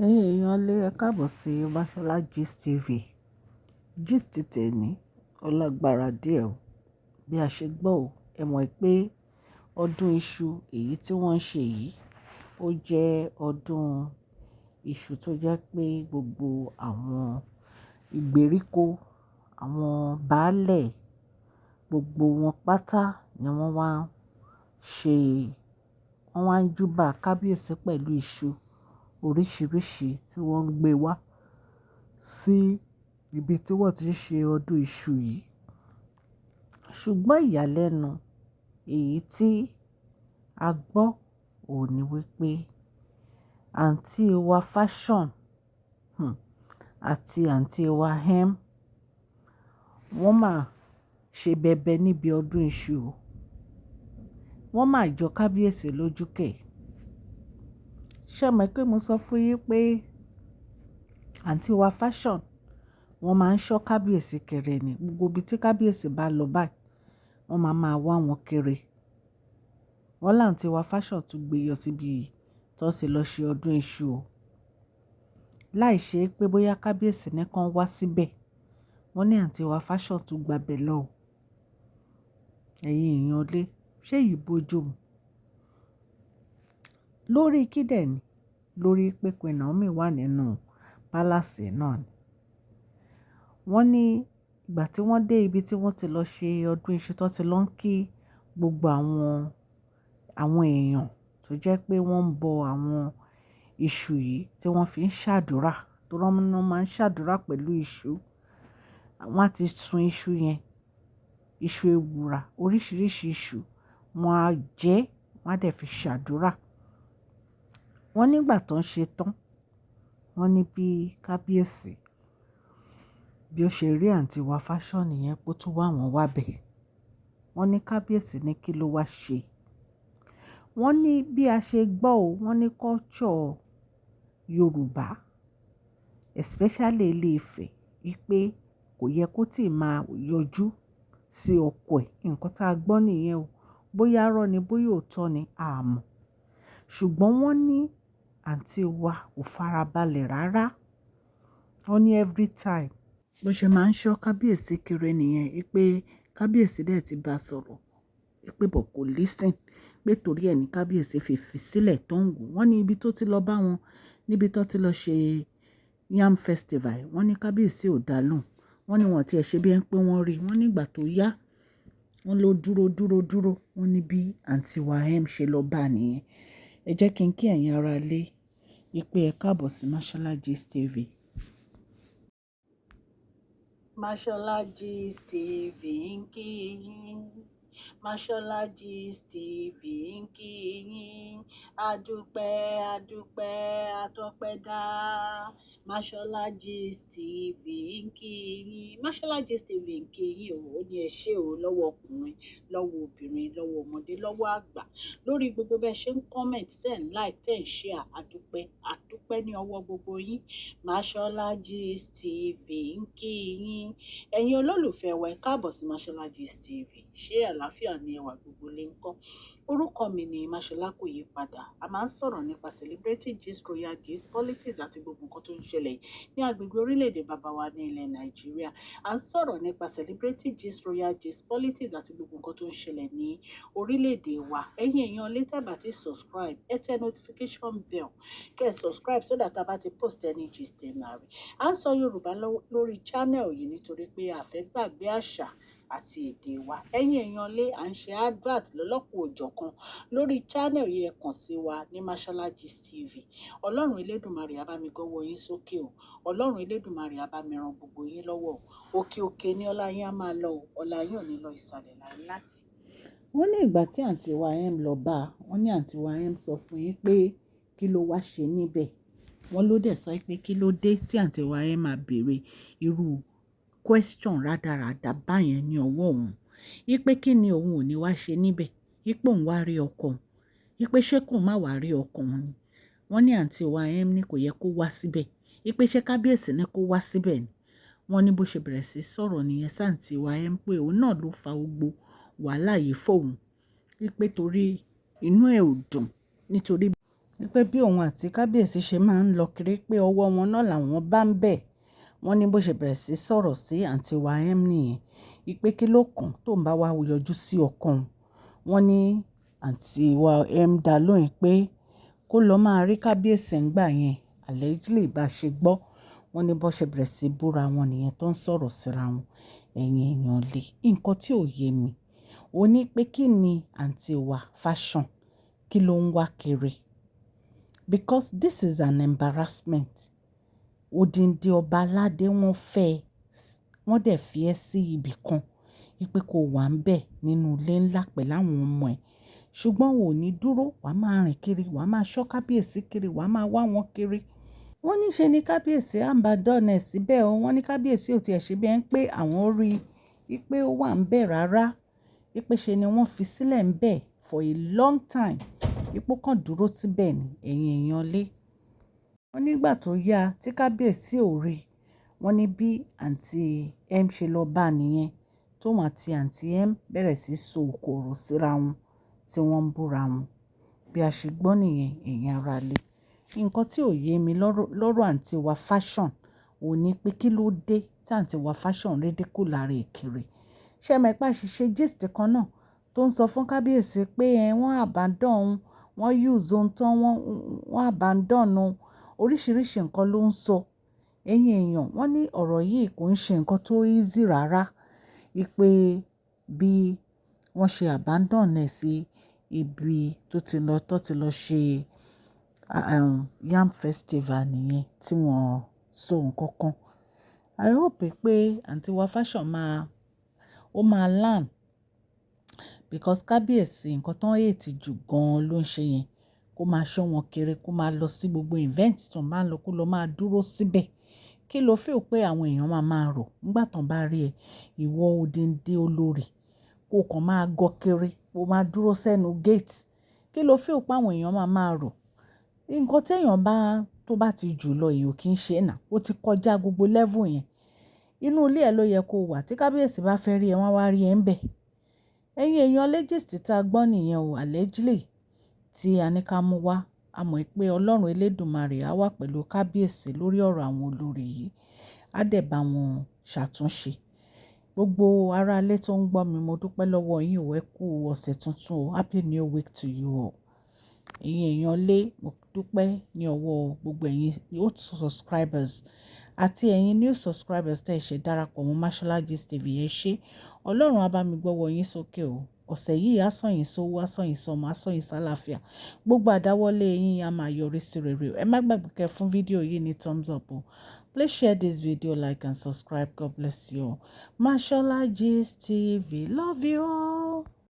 Ẹ̀yin èèyàn lé ẹ káàbọ̀ sí Mashola Gist TV. Gist tèmi ó lágbára díẹ̀ o. Bí a ṣe gbọ́ o, ẹ mọ̀ pé ọdún iṣu èyí tí wọ́n ń ṣe yìí, ó jẹ́ ọdún iṣu tó jẹ́ pé gbogbo àwọn ìgbèríko, àwọn baálẹ̀, gbogbo wọn pátá ni wọ́n wá ń ṣe, wọ́n wá ń júbà kábíyèsí pẹ̀lú iṣu oríṣiríṣi tí wọ́n ń gbé wá sí ibi tí wọ́n ti ń ṣe ọdún iṣu yìí. Ṣùgbọ́n ìyàlẹ́nu èyí tí a gbọ́ òun ní wípé àǹtí wa Fashion àti àǹtí wa wọ́n máa ṣe bẹbẹ níbi ọdún iṣu o. Wọ́n máa jọ kábíyèsí lójú kẹ̀. Ṣé ẹ mọ̀ pé mo sọ fún yín pé àǹtí wa Fashion wọ́n máa ń ṣọ́ kábíyèsí kiri ni. Gbogbo ibi tí kábíyèsí bá lọ báyìí, wọ́n máa wá wọn kiri. Wọ́n láǹtí wa Fashion tún gbé yọ síbi tó ti lọ ṣe ọdún iṣu o. Láì ṣe pé bóyá kábíyèsí nìkan wá síbẹ̀, wọ́n ní àǹtí wa Fashion tún gbabẹ̀ lọ o. Ẹ̀yin èèyàn lé, ṣé èyí bójú mu? Lórí kídẹ̀ ni, lórí pé Queen Naomi wà nínú pálásì náà ni. Wọ́n ní ìgbà tí wọ́n dé ibi tí wọ́n ti lọ ṣe ọdún iṣu tó ti lọ ń kí gbogbo àwọn èèyàn tó jẹ́ pé wọ́n ń bọ àwọn iṣu yìí tí wọ́n fi ń ṣàdúrà, tó rọ́mọ́ máa ń ṣàdúrà pẹ̀lú iṣu. Wọ́n á ti sun iṣu yẹn, iṣu ewùrà, oríṣiríṣi iṣu, wọ́n á jẹ, wọ́n á dẹ̀ fi ṣàdúrà. Wọ́n nígbà tó ń ṣe tán, wọ́n ní bí kábíyèsí bí ó ṣe rí àǹtí wa Fashion yẹn pé ó tún wá wọn wá bẹ̀. Wọ́n ní kábíyèsí ní kí ló wá ṣe. Wọ́n ní bí a ṣe gbọ́ o, wọ́n ní culture Yorùbá, especially Ilé-Ifẹ̀, wípé kò yẹ kó tí máa yọjú sí ọkọ ẹ̀. Nǹkan tá a gbọ́ nìyẹn o. Bóyá irọ́ ni, bóyá òótọ́ ni, a mọ̀. Ṣùgbọ́n wọ́n ní àǹtí wa ò farabalẹ̀ rárá. Wọ́n ní every time bó ṣe máa ń ṣọ́ kábíyèsí kiri nìyẹn, wípé kábíyèsí dẹ̀ ti bá sọ̀rọ̀, wípé bọ̀ kò listen, pé torí ẹ̀ ní kábíyèsí fi sílẹ̀ tó ń wò. Wọ́n ní ibi tó ti lọ bá wọn, níbi tó ti lọ ṣe Yam Festival, wọ́n ní kábíyèsí ò dá lóhùn. Wọ́n ní wọ́n ti ẹ̀ ṣe bí ẹni pé wọ́n rí. Wọ́n nígbà tó yá, wọ́n ló dúró. Wọ́n ní bí àǹtí wa ṣe lọ bá nìyẹn. Ẹ jẹ́ kí n kí ẹ̀yin ará ilé wípé ẹ káàbọ̀ sí Mashola Gist TV. Mashola Gist TV ń kí yín. Mashola Gist TV ń kí yín. Adúpẹ́, atọ́pẹ́dá. Mashola Gist TV ń kí yín. Mashola Gist TV ń kí yín o. Ó ní ẹ ṣé o, lọ́wọ́ ọkùnrin, lọ́wọ́ obìnrin, lọ́wọ́ ọmọdé, lọ́wọ́ àgbà. Lórí gbogbo bẹ́ẹ̀ ṣe ń comment, tẹ́ ń like, tẹ́ ń share. Adúpẹ́ ní ọwọ́ gbogbo yín. Mashola Gist TV ń kí yín. Ẹ̀yin olólùfẹ́ wa, ẹ káàbọ̀ sí Mashola Gist TV. Ṣé àlàáfíà ni ẹwà gbogbo lè ń kọ́? Orúkọ mi ni Mashola kò yí padà. A máa ń sọ̀rọ̀ nípa celebrity gist, royal gist, politics àti gbogbo nǹkan tó ń ṣẹlẹ̀ ní agbègbè orílẹ̀-èdè bàbá wa ní ilẹ̀ Nàìjíríà. A ń sọ̀rọ̀ nípa celebrity gist, royal gist, politics àti gbogbo nǹkan tó ń ṣẹlẹ̀ ní orílẹ̀-èdè wa. Ẹ̀yin èèyàn lè tẹ́ bá ti subscribe, ẹ tẹ notification bell, kẹ́ ẹ subscribe so that a bá ti post any gist ẹ máa rí. A ń sọ Yorùbá lórí channel yìí nítorí pé a fẹ́ gbàgbé àṣà àti èdè wa. Ẹ̀yin èèyàn lé à ń ṣe advert lọ́lọ́kùn òjọ̀kan lórí channel yìí, ẹ kàn sí wa ní Mashola Gist TV. Ọlọ́run Elédùmarè á bá mi gọ́wọ́ yín sókè o. Ọlọ́run Elédùmarè á bá mi ran gbogbo yín lọ́wọ́ o. Òkè ni ọlá yín á máa lọ o. Ọlá yín ò ní lọ ìsàlẹ̀ láíláí. Wọ́n ní ìgbà tí àǹtí wa lọ bá, wọ́n ní àǹtí wa sọ fún yín pé kí ló wá ṣe níbẹ̀. Wọ́n ló dẹ̀ sọ pé kí ló dé tí àǹtí wa máa béèrè irú question rádaràda báyẹn ní ọwọ́ òun. Wípé kí ni òun ò ní wá ṣe níbẹ̀. Wípé òun wá rí ọkọ òun. Wípé ṣé kò má wá rí ọkọ òun ni. Wọ́n ní àǹtí wa ní kò yẹ kó wá síbẹ̀. Wípé ṣé kábíyèsí ní kó wá síbẹ̀ ni. Wọ́n ní bó ṣe bẹ̀rẹ̀ sí sọ̀rọ̀ nìyẹn sáǹtí wa pé òun náà ló fa gbogbo wàhálà yìí fóun. Wípé torí inú ẹ̀ ò dùn nítorí wípé bí òun àti kábíyèsí ṣe máa ń lọ kiri pé ọwọ́ wọn náà làwọn bá ń bẹ̀. Wọ́n ní bó ṣe bẹ̀rẹ̀ sí sọ̀rọ̀ sí àǹtí wa M nìyẹn, wípé kí ló kàn tó ń bá wa yọjú sí ọkọ òun. Wọ́n ní àǹtí wa M dá lóhùn pé kó lọ máa rí kábíyèsí ńgbà yẹn, allegedly bá ṣe gbọ́. Wọ́n ní bó ṣe bẹ̀rẹ̀ sí búra wọn nìyẹn tó ń sọ̀rọ̀ síra wọn. Ẹ̀yin èèyàn lè, nǹkan tí ò yé mi, ó ní pé kí ni àǹtí wa Fashion kí ló ń wá kiri? Because this is an embarrassment. Odindi ọba aládé wọ́n fẹ́, wọ́n dẹ̀ fi ẹ́ sí ibì kan wípé kó wà ń bẹ̀ nínú ilé ńlá pẹ̀lú àwọn ọmọ ẹ̀. Ṣùgbọ́n ò ní dúró, wàá máa rìn kiri, wàá máa ṣọ́ kábíyèsí kiri, wàá máa wá wọn kiri. Wọ́n ní ṣe ni kábíyèsí àǹbádọ́nà ẹ̀ síbẹ̀ o. Wọ́n ní kábíyèsí ò tiẹ̀ ṣe bí ẹni pé àwọn rí i pé ó wà ń bẹ̀ rárá. Wípé ṣe ni wọ́n fi sílẹ̀ ń bẹ̀ for a long time. Wípé ó kàn dúró síbẹ̀ ni, ẹ̀yin èèyàn lé. Wọ́n nígbà tó yá tí kábíyèsí ò rí, wọ́n ní bí àǹtí M ṣe lọ bá nìyẹn. Tóun àti àǹtí M bẹ̀rẹ̀ sí so òkòrò síra wọn tí wọ́n ń búra wọn. Bí a ṣe gbọ́ nìyẹn, ẹ̀yin ará lé. Nǹkan tí ò yé mi lọ́rọ̀ àǹtí wa Fashion ò ní pé kí ló dé tí àǹtí wa Fashion rédé kù lára èkìrì. Ṣé ẹ mọ̀ pé àṣìṣe gist kan náà tó ń sọ fún kábíyèsí pé wọ́n abandon òun, wọ́n use òun tán, wọ́n abandon òun. Oríṣiríṣi nǹkan ló ń sọ. Ẹ̀yin èèyàn, wọ́n ní ọ̀rọ̀ yìí kò ń ṣe nǹkan tó easy rárá. Wípé bí wọ́n ṣe abandon ẹ̀ sí ibi tó ti lọ ṣe yam festival nìyẹn tí wọ́n sọ nǹkan kan. I hope pé àǹtí wa Fashion máa learn, because kábíyèsí nǹkan tó ń hate jù gan-an ló ń ṣe yẹn. Kó máa ṣọ́ wọn kiri, kó máa lọ sí gbogbo event tó máa ń lọ, kó lọ máa dúró síbẹ̀. Kí ló feel pé àwọn èèyàn máa rò nígbà tó ń bá rí ẹ, ìwọ odindi olórí, kó kàn máa gọ kiri, kó máa dúró sẹ́nu gate. Kí ló feel pé àwọn èèyàn máa rò? Nǹkan tí èèyàn tó bá ti jù lọ èèyàn kì í ṣe náà. Ó ti kọjá gbogbo level yẹn. Inú ilé ẹ ló yẹ kó wà. Tí kábíyèsí bá fẹ́ rí ẹ, wọ́n á wá rí ẹ ń bẹ̀. Ẹ̀yin èèyàn lé gist tí a gbọ́ nìyẹn o, allegedly tí a ní ká mú wá. A mọ̀ pé Ọlọ́run Elédùmarè á wà pẹ̀lú kábíyèsí lórí ọ̀rọ̀ àwọn olórí yìí. Á dẹ̀ bá wọn ṣàtúnṣe. Gbogbo ará ilé tó ń gbọ́ mi, mo dúpẹ́ lọ́wọ́ yín o. Ẹ kú ọ̀sẹ̀ tuntun o. Happy New Week to you all. Ẹ̀yin èèyàn lé, mo dúpẹ́ ní ọwọ́ gbogbo ẹ̀yin old subscribers àti ẹ̀yin new subscribers tẹ́ ṣe darapọ̀ mọ́ Mashola Gist TV. Ẹ ṣé. Ọlọ́run á bá mi gbọ́wọ́ yín sókè o. Ọ̀sẹ̀ yìí á sàn yín sówó, á sàn yín sọ́mọ, á sàn yín sálàáfíà. Gbogbo àdáwọ́lé yín á máa yọrí sí rere. Ẹ má gbàgbé kẹ́ fún fídíò yìí ní thumbs up o. Please share this video, like and subscribe. God bless you all. Mashola Gist TV. Love you all.